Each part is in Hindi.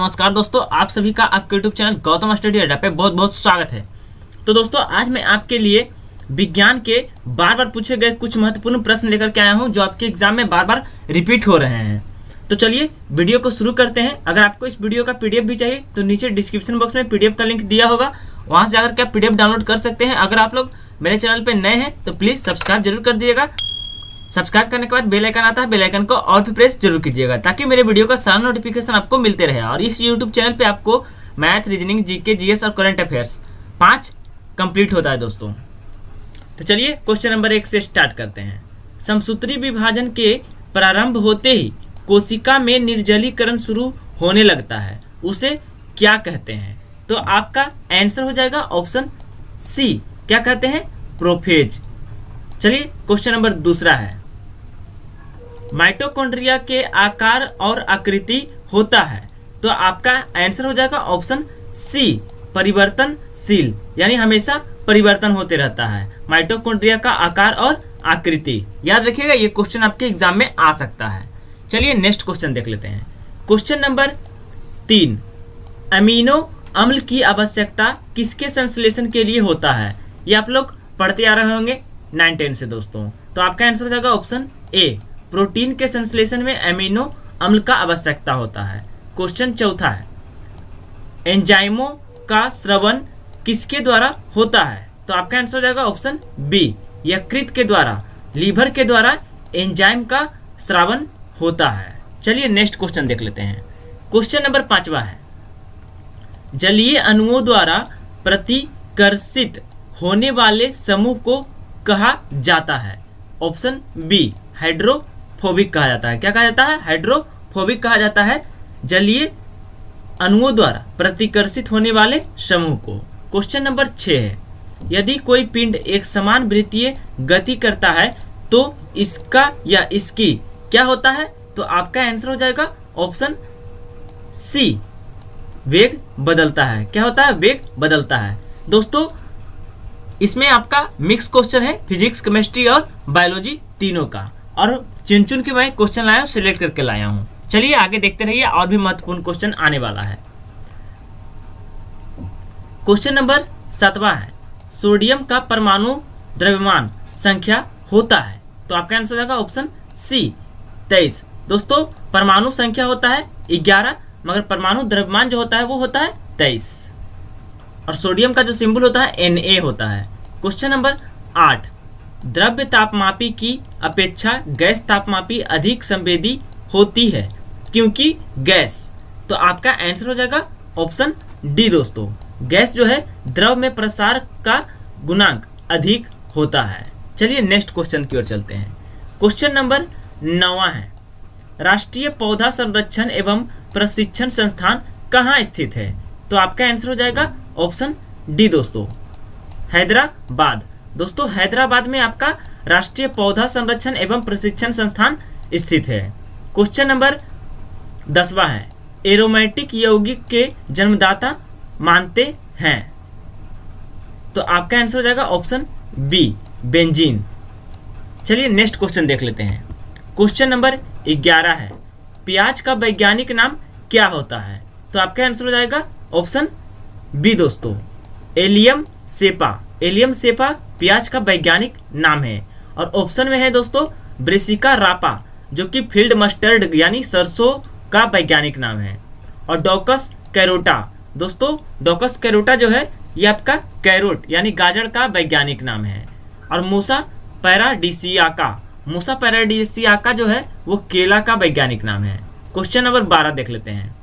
नमस्कार दोस्तों, आप सभी का आपके यूट्यूब चैनल गौतम स्टडी अड्डा पे बहुत बहुत स्वागत है। तो दोस्तों आज मैं आपके लिए विज्ञान के बार बार पूछे गए कुछ महत्वपूर्ण प्रश्न लेकर के आया हूं जो आपके एग्जाम में बार बार रिपीट हो रहे हैं। तो चलिए वीडियो को शुरू करते हैं। अगर आपको इस वीडियो का पीडीएफ भी चाहिए तो नीचे डिस्क्रिप्शन बॉक्स में पीडीएफ का लिंक दिया होगा, वहां से जाकर के आप पीडीएफ डाउनलोड कर सकते हैं। अगर आप लोग मेरे चैनल पर नए हैं तो प्लीज़ सब्सक्राइब जरूर कर दिएगा। सब्सक्राइब करने के बाद बेल आइकन आता है, बेल आइकन को और भी प्रेस जरूर कीजिएगा ताकि मेरे वीडियो का सारा नोटिफिकेशन आपको मिलते रहे। और इस यूट्यूब चैनल पे आपको मैथ, रीजनिंग, जीके, जीएस और करंट अफेयर्स 5 कंप्लीट होता है दोस्तों। तो चलिए क्वेश्चन नंबर 1 से स्टार्ट करते हैं। समसूत्री विभाजन के प्रारंभ होते ही कोशिका में निर्जलीकरण शुरू होने लगता है, उसे क्या कहते हैं? तो आपका आंसर हो जाएगा ऑप्शन सी, क्या कहते हैं? प्रोफेज। चलिए क्वेश्चन नंबर 2 है। माइटोकॉन्ड्रिया के आकार और आकृति होता है, तो आपका आंसर हो जाएगा ऑप्शन सी, परिवर्तनशील, यानी हमेशा परिवर्तन होते रहता है माइटोकॉन्ड्रिया का आकार और आकृति। याद रखिएगा ये क्वेश्चन आपके एग्जाम में आ सकता है। चलिए नेक्स्ट क्वेश्चन देख लेते हैं। क्वेश्चन नंबर 3, अमीनो अम्ल की आवश्यकता किसके संश्लेषण के लिए होता है? ये आप लोग पढ़ते आ रहे होंगे 9-10 से दोस्तों। तो आपका आंसर हो जाएगा ऑप्शन ए, प्रोटीन के संश्लेषण में अमीनो अम्ल का आवश्यकता होता है। क्वेश्चन 4 है, एंजाइमों का स्रवण किसके द्वारा होता है? तो आपका आंसर हो जाएगा ऑप्शन बी, यकृत के द्वारा, लीवर के द्वारा एंजाइम का स्रावन होता है। चलिए नेक्स्ट क्वेश्चन देख लेते हैं। क्वेश्चन नंबर 5 है, जलीय अणुओं द्वारा प्रतिकर्षित होने वाले समूह को कहा जाता है? ऑप्शन बी, हाइड्रोफोबिक कहा जाता है। क्या कहा जाता है? हाइड्रोफोबिक कहा जाता है जलीय अणुओं द्वारा प्रतिकर्षित होने वाले समूह को। क्वेश्चन नंबर 6 है, यदि कोई पिंड एक समान वृत्तीय गति करता है तो इसका या इसकी क्या होता है? तो आपका आंसर हो जाएगा ऑप्शन सी, वेग बदलता है। क्या होता है? वेग बदलता है। दोस्तों इसमें आपका मिक्स क्वेश्चन है, फिजिक्स, केमिस्ट्री और बायोलॉजी तीनों का, और चुन के मैं क्वेश्चन लाया हूँ, सिलेक्ट करके लाया हूँ। चलिए आगे देखते रहिए, और भी महत्वपूर्ण क्वेश्चन आने वाला है। क्वेश्चन नंबर 7 है, सोडियम का परमाणु द्रव्यमान संख्या होता है? तो आपका आंसर हो जाएगा ऑप्शन सी, 23। दोस्तों परमाणु संख्या होता है 11, मगर परमाणु द्रव्यमान जो होता है वो होता है 23, और सोडियम का जो सिंबल होता है Na होता है। क्वेश्चन नंबर 8, द्रव्य तापमापी की अपेक्षा गैस तापमापी अधिक संवेदी होती है क्योंकि गैस। तो आपका आंसर हो जाएगा ऑप्शन डी दोस्तों, गैस जो है द्रव में प्रसार का गुणांक अधिक होता है। चलिए नेक्स्ट क्वेश्चन की ओर चलते हैं। क्वेश्चन नंबर 9 है, राष्ट्रीय पौधा संरक्षण एवं प्रशिक्षण संस्थान कहाँ स्थित है? तो आपका आंसर हो जाएगा ऑप्शन डी दोस्तों, हैदराबाद। दोस्तों हैदराबाद में आपका राष्ट्रीय पौधा संरक्षण एवं प्रशिक्षण संस्थान स्थित है। क्वेश्चन नंबर 10 है, एरोमेटिक यौगिक के जन्मदाता मानते हैं? तो आपका आंसर हो जाएगा ऑप्शन बी, बेंजीन। चलिए नेक्स्ट क्वेश्चन देख लेते हैं। क्वेश्चन नंबर 11 है, प्याज का वैज्ञानिक नाम क्या होता है? तो आपका आंसर हो जाएगा ऑप्शन बी दोस्तों, एलियम सेपा। एलियम सेपा प्याज का वैज्ञानिक नाम है। और ऑप्शन में है दोस्तों ब्रेसिका रापा, जो कि फील्ड मस्टर्ड यानी सरसों का वैज्ञानिक नाम है। और डॉकस कैरोटा, दोस्तों डॉकस कैरोटा जो है ये आपका कैरोट यानी गाजर का वैज्ञानिक नाम है। और मूसा पैराडिसियाका, मूसा पैराडिसियाका जो है वो केला का वैज्ञानिक नाम है। क्वेश्चन नंबर 12 देख लेते हैं।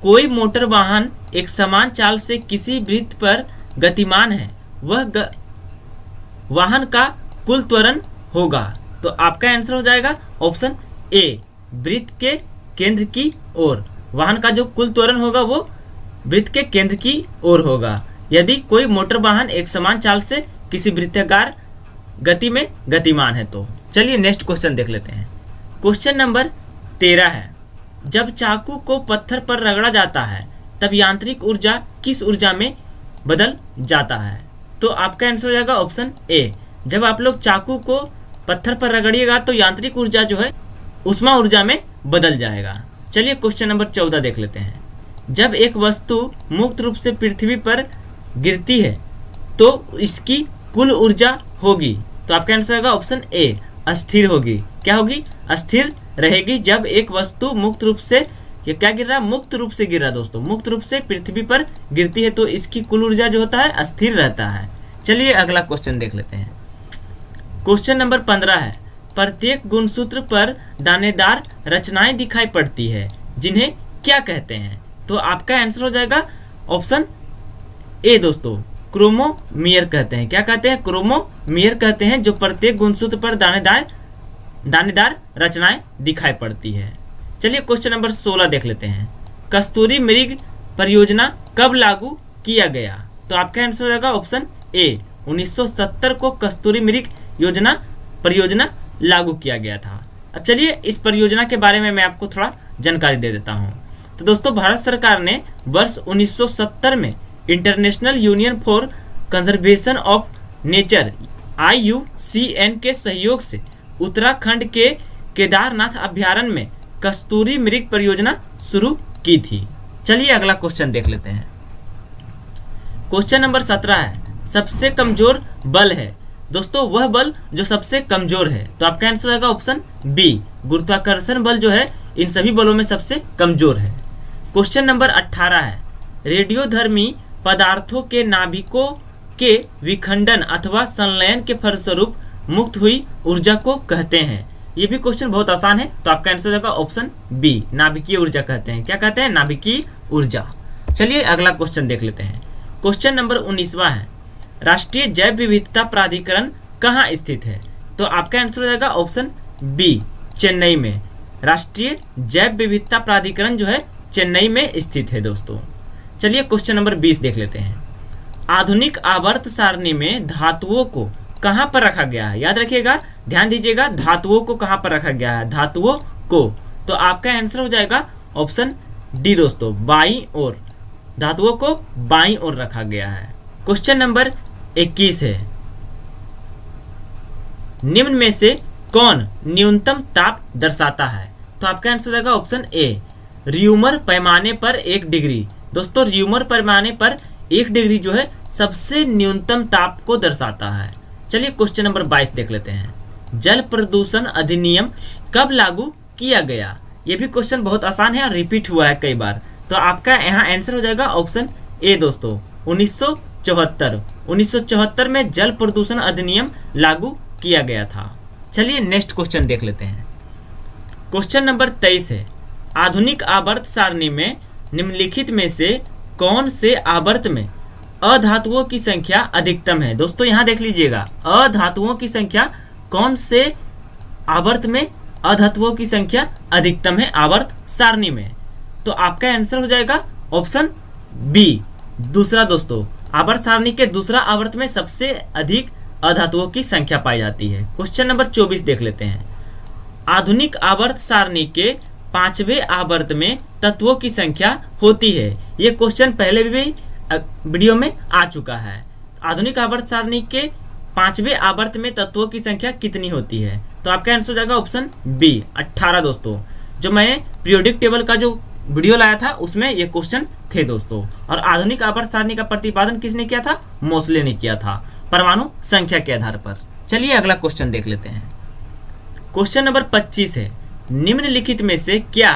कोई मोटर वाहन एक समान चाल से किसी वृत्त पर गतिमान है, वह वाहन का कुल त्वरण होगा? तो आपका आंसर हो जाएगा ऑप्शन ए, वृत्त के केंद्र की ओर। वाहन का जो कुल त्वरण होगा वो वृत्त के केंद्र की ओर होगा यदि कोई मोटर वाहन एक समान चाल से किसी वृत्ताकार गति में गतिमान है तो। चलिए नेक्स्ट क्वेश्चन देख लेते हैं। क्वेश्चन नंबर 13 है, जब चाकू को पत्थर पर रगड़ा जाता है तब यांत्रिक ऊर्जा किस ऊर्जा में बदल जाता है? तो आपका आंसर हो जाएगा ऑप्शन ए, जब आप लोग चाकू को पत्थर पर रगड़िएगा तो यांत्रिक ऊर्जा जो है उष्मा ऊर्जा में बदल जाएगा। चलिए क्वेश्चन नंबर 14 देख लेते हैं। जब एक वस्तु मुक्त रूप से पृथ्वी पर गिरती है तो इसकी कुल ऊर्जा होगी, तो आपका आंसर होगा ऑप्शन ए, अस्थिर होगी। क्या होगी? अस्थिर रहेगी। जब एक वस्तु मुक्त रूप से, ये क्या गिर रहा है? मुक्त रूप से गिर रहा है दोस्तों, मुक्त रूप से पृथ्वी पर गिरती है तो इसकी कुल ऊर्जा जो होता है अस्थिर रहता है। चलिए अगला क्वेश्चन देख लेते हैं। क्वेश्चन नंबर 15 है, प्रत्येक गुणसूत्र पर दानेदार रचनाएं दिखाई पड़ती है, जिन्हें क्या कहते हैं? तो आपका आंसर हो जाएगा ऑप्शन ए दोस्तों, क्रोमोमियर कहते हैं। क्या कहते हैं? क्रोमोमियर कहते हैं, जो प्रत्येक गुणसूत्र पर दानेदार रचनाएं दिखाई पड़ती है। चलिए क्वेश्चन नंबर 16 देख लेते हैं। कस्तूरी मृग परियोजना कब लागू किया गया? तो आपका आंसर हो जाएगा ऑप्शन ए, 1970 को कस्तूरी मृग परियोजना लागू किया गया था। अब चलिए इस परियोजना के बारे में मैं आपको थोड़ा जानकारी दे देता हूँ। तो दोस्तों, भारत सरकार ने वर्ष 1970 में international union for conservation of nature IUCN के सहयोग से उत्तराखंड के केदारनाथ अभ्यारण्य में कस्तूरी मृग परियोजना शुरू की थी। चलिए अगला क्वेश्चन देख लेते हैं। क्वेश्चन नंबर 17 है, सबसे कमजोर बल है। दोस्तों, वह बल जो सबसे कमजोर है, तो आपका आंसर होगा ऑप्शन बी, गुरुत्वाकर्षण बल जो है इन सभी बलों में सबसे कमजोर है। क्वेश्चन नंबर 18 है, रेडियोधर्मी पदार्थों के नाभिकों के विखंडन अथवा संलयन के फलस्वरूप मुक्त हुई ऊर्जा को कहते हैं। ये भी क्वेश्चन बहुत आसान है, तो आपका आंसर होगा ऑप्शन बी, नाभिकीय ऊर्जा कहते हैं। क्या कहते हैं? नाभिकीय ऊर्जा। चलिए अगला क्वेश्चन देख लेते हैं। क्वेश्चन नंबर 19वां है, राष्ट्रीय जैव विविधता प्राधिकरण कहाँ स्थित है? तो आपका आंसर हो जाएगा ऑप्शन बी, चेन्नई में। राष्ट्रीय जैव विविधता प्राधिकरण जो है चेन्नई में स्थित है दोस्तों। चलिए क्वेश्चन नंबर 20 देख लेते हैं। आधुनिक आवर्त सारणी में धातुओं को कहां पर रखा गया है? याद रखिएगा, ध्यान दीजिएगा, धातुओं को कहां पर रखा गया है? धातुओं को। तो आपका आंसर हो जाएगा ऑप्शन डी दोस्तों, बाईं ओर। धातुओं को बाईं ओर रखा गया है। क्वेश्चन नंबर 21 है, निम्न में से कौन न्यूनतम ताप दर्शाता है? तो आपका आंसर हो जाएगा ऑप्शन ए, र्यूमर पैमाने पर 1 डिग्री। दोस्तों, र्यूमर पैमाने पर 1 डिग्री जो है सबसे न्यूनतम ताप को दर्शाता है। चलिए क्वेश्चन नंबर 22 देख लेते हैं। जल प्रदूषण अधिनियम कब लागू किया गया? ये भी क्वेश्चन बहुत आसान है और रिपीट हुआ है कई बार, तो आपका यहाँ आंसर हो जाएगा ऑप्शन ए दोस्तों, 1974। 1974 में जल प्रदूषण अधिनियम लागू किया गया था। चलिए नेक्स्ट क्वेश्चन देख लेते हैं। क्वेश्चन नंबर 23 है, आधुनिक आवर्त सारणी में निम्नलिखित में से कौन से आवर्त में अधातुओं की संख्या अधिकतम है? दोस्तों यहाँ देख लीजिएगा, अधातुओं की संख्या कौन से आवर्त में अधातुओं की संख्या अधिकतम है आवर्त सारणी में? तो आपका आंसर हो जाएगा ऑप्शन बी, दूसरा दोस्तों। आवर्त सारणी के दूसरा आवर्त में सबसे अधिक अधातुओं की संख्या पाई जाती है। क्वेश्चन नंबर 24 देख लेते हैं। आधुनिक आवर्त सारणी के 5वें आवर्त में तत्वों की संख्या होती है। ये क्वेश्चन पहले भी वीडियो में आ चुका है। आधुनिक आवर्त सारणी के 5वें आवर्त में तत्वों की संख्या कितनी होती है? तो आपका आंसर हो जाएगा ऑप्शन बी, 18 दोस्तों। जो मैंने पीरियोडिक टेबल का जो वीडियो लाया था उसमें ये क्वेश्चन थे दोस्तों। और आधुनिक आवर्त सारणी का प्रतिपादन किसने किया था? मोसले ने किया था, परमाणु संख्या के आधार पर। चलिए अगला क्वेश्चन देख लेते हैं। क्वेश्चन नंबर 25 है, निम्नलिखित में से क्या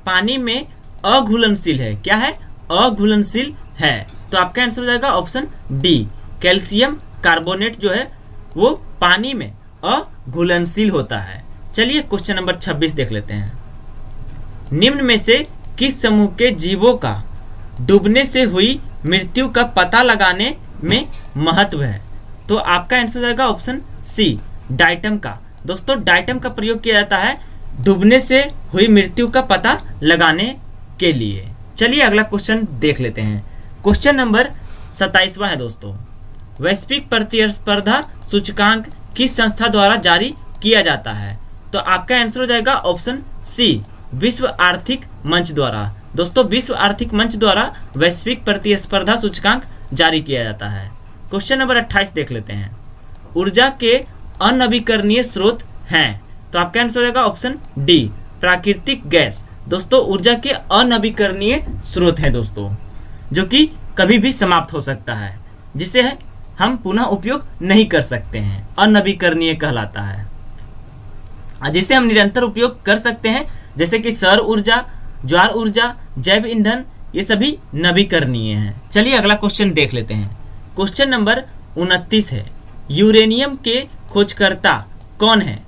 पानी में अघुलनशील है? क्या है? अघुलनशील है। तो आपका आंसर हो जाएगा ऑप्शन डी, कैल्शियम कार्बोनेट जो है वो पानी में अघुलनशील होता है। चलिए क्वेश्चन नंबर 26 देख लेते हैं। निम्न में से किस समूह के जीवों का डूबने से हुई मृत्यु का पता लगाने में महत्व है? तो आपका आंसर हो जाएगा ऑप्शन सी, डाइटम का। दोस्तों, डाइटम का प्रयोग किया जाता है डूबने से हुई मृत्यु का पता लगाने के लिए। चलिए अगला क्वेश्चन देख लेते हैं। क्वेश्चन नंबर 27वां है दोस्तों। वैश्विक प्रतिस्पर्धा सूचकांक किस संस्था द्वारा जारी किया जाता है? तो आपका आंसर हो जाएगा ऑप्शन सी, विश्व आर्थिक मंच द्वारा। दोस्तों, विश्व आर्थिक मंच द्वारा वैश्विक प्रतिस्पर्धा सूचकांक जारी किया जाता है। क्वेश्चन नंबर 28 देख लेते हैं। ऊर्जा के अनवीकरणीय स्रोत हैं? तो आपका आंसर हो जाएगा ऑप्शन डी, प्राकृतिक गैस। दोस्तों ऊर्जा के अनवीकरणीय स्रोत है दोस्तों, जो कि कभी भी समाप्त हो सकता है, जिसे हम पुनः उपयोग नहीं कर सकते हैं, अनवीकरणीय कहलाता है। जिसे हम निरंतर उपयोग कर सकते हैं, जैसे कि सौर ऊर्जा, ज्वार ऊर्जा, जैव ईंधन, ये सभी नवीकरणीय हैं। चलिए अगला क्वेश्चन देख लेते हैं। क्वेश्चन नंबर 29 है, यूरेनियम के खोजकर्ता कौन है?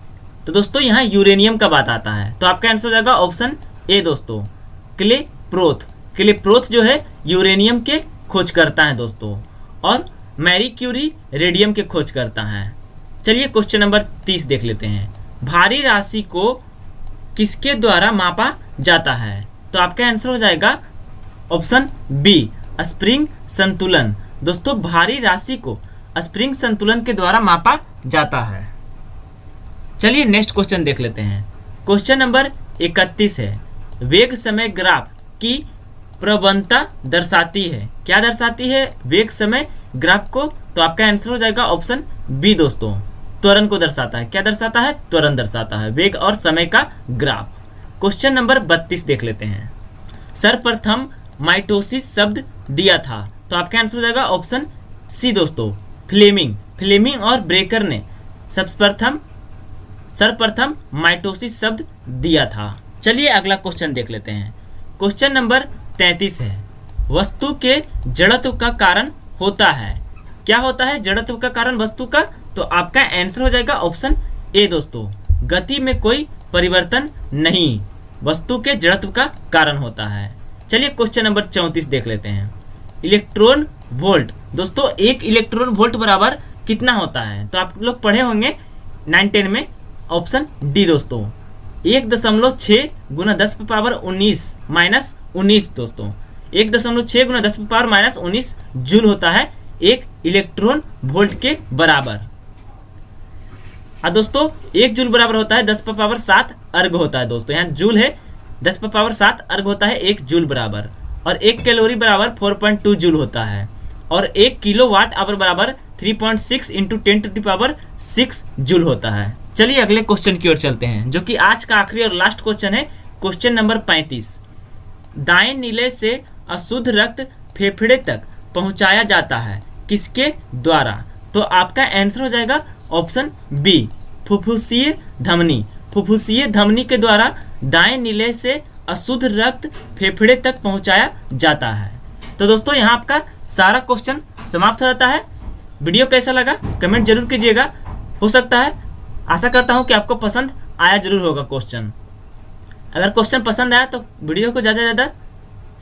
तो दोस्तों यहाँ यूरेनियम का बात आता है, तो आपका आंसर हो जाएगा ऑप्शन ए दोस्तों, क्लेप्रोथ। क्लेप्रोथ जो है यूरेनियम के खोजकर्ता हैं दोस्तों, और मैरी क्यूरी रेडियम के खोजकर्ता हैं। चलिए क्वेश्चन नंबर 30 देख लेते हैं। भारी राशि को किसके द्वारा मापा जाता है? तो आपका आंसर हो जाएगा ऑप्शन बी, स्प्रिंग संतुलन। दोस्तों भारी राशि को स्प्रिंग संतुलन के द्वारा मापा जाता है। चलिए नेक्स्ट क्वेश्चन देख लेते हैं। क्वेश्चन नंबर 31 है, वेग समय ग्राफ की प्रवणता दर्शाती है। क्या दर्शाती है वेग समय ग्राफ को? तो आपका आंसर हो जाएगा ऑप्शन बी दोस्तों, त्वरण को दर्शाता है। क्या दर्शाता है? त्वरण दर्शाता है, वेग और समय का ग्राफ। क्वेश्चन नंबर 32 देख लेते हैं। सर्वप्रथम माइटोसिस शब्द दिया था, तो आपका आंसर हो जाएगा ऑप्शन सी दोस्तों, फ्लेमिंग। फ्लेमिंग और ब्रेकर ने सर्वप्रथम माइटोसिस शब्द दिया था। चलिए अगला क्वेश्चन देख लेते हैं। क्वेश्चन नंबर 33 है, वस्तु के जड़त्व का कारण होता है। क्या होता है जड़त्व का कारण वस्तु का? तो आपका आंसर हो जाएगा ऑप्शन ए दोस्तों, गति में कोई परिवर्तन नहीं, वस्तु के जड़त्व का कारण होता है। चलिए क्वेश्चन नंबर 34 देख लेते हैं। Electron volt. दोस्तों एक इलेक्ट्रॉन वोल्ट बराबर कितना होता है? तो आप लोग पढ़े होंगे 9-10 में, ऑप्शन डी दोस्तों, 1.6 गुना 10⁻19 दोस्तों, 1.6 गुना 10⁻19 जूल होता है एक इलेक्ट्रॉन वोल्ट के बराबर। दोस्तों 1 जूल बराबर होता है 10⁻7 अर्ग होता है दोस्तों, यहाँ जूल है, 10⁻7 अर्ग होता है 1 जूल बराबर, और 1 कैलोरी बराबर 4.2 जूल होता है, और 1 किलोवाट आवर बराबर 3.6 × 10⁻6 जूल होता है। चलिए अगले क्वेश्चन की ओर चलते हैं, जो कि आज का आखिरी और लास्ट क्वेश्चन है। क्वेश्चन नंबर 35, दाएं नीले से अशुद्ध रक्त फेफड़े तक पहुंचाया जाता है, किसके द्वारा? तो आपका आंसर हो जाएगा ऑप्शन बी, फुफ्फुसीय धमनी। फुफ्फुसीय धमनी के द्वारा दाएं नीले से अशुद्ध रक्त फेफड़े तक पहुंचाया जाता है। तो दोस्तों यहाँ आपका सारा क्वेश्चन समाप्त हो जाता है। वीडियो कैसा लगा कमेंट जरूर कीजिएगा। हो सकता है, आशा करता हूँ कि आपको पसंद आया जरूर होगा क्वेश्चन। अगर क्वेश्चन पसंद आया तो वीडियो को ज़्यादा से ज़्यादा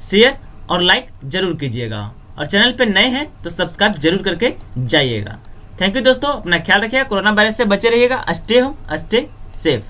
शेयर और लाइक जरूर कीजिएगा, और चैनल पे नए हैं तो सब्सक्राइब जरूर करके जाइएगा। थैंक यू दोस्तों, अपना ख्याल रखिएगा, कोरोना वायरस से बचे रहिएगा। Stay home, stay safe.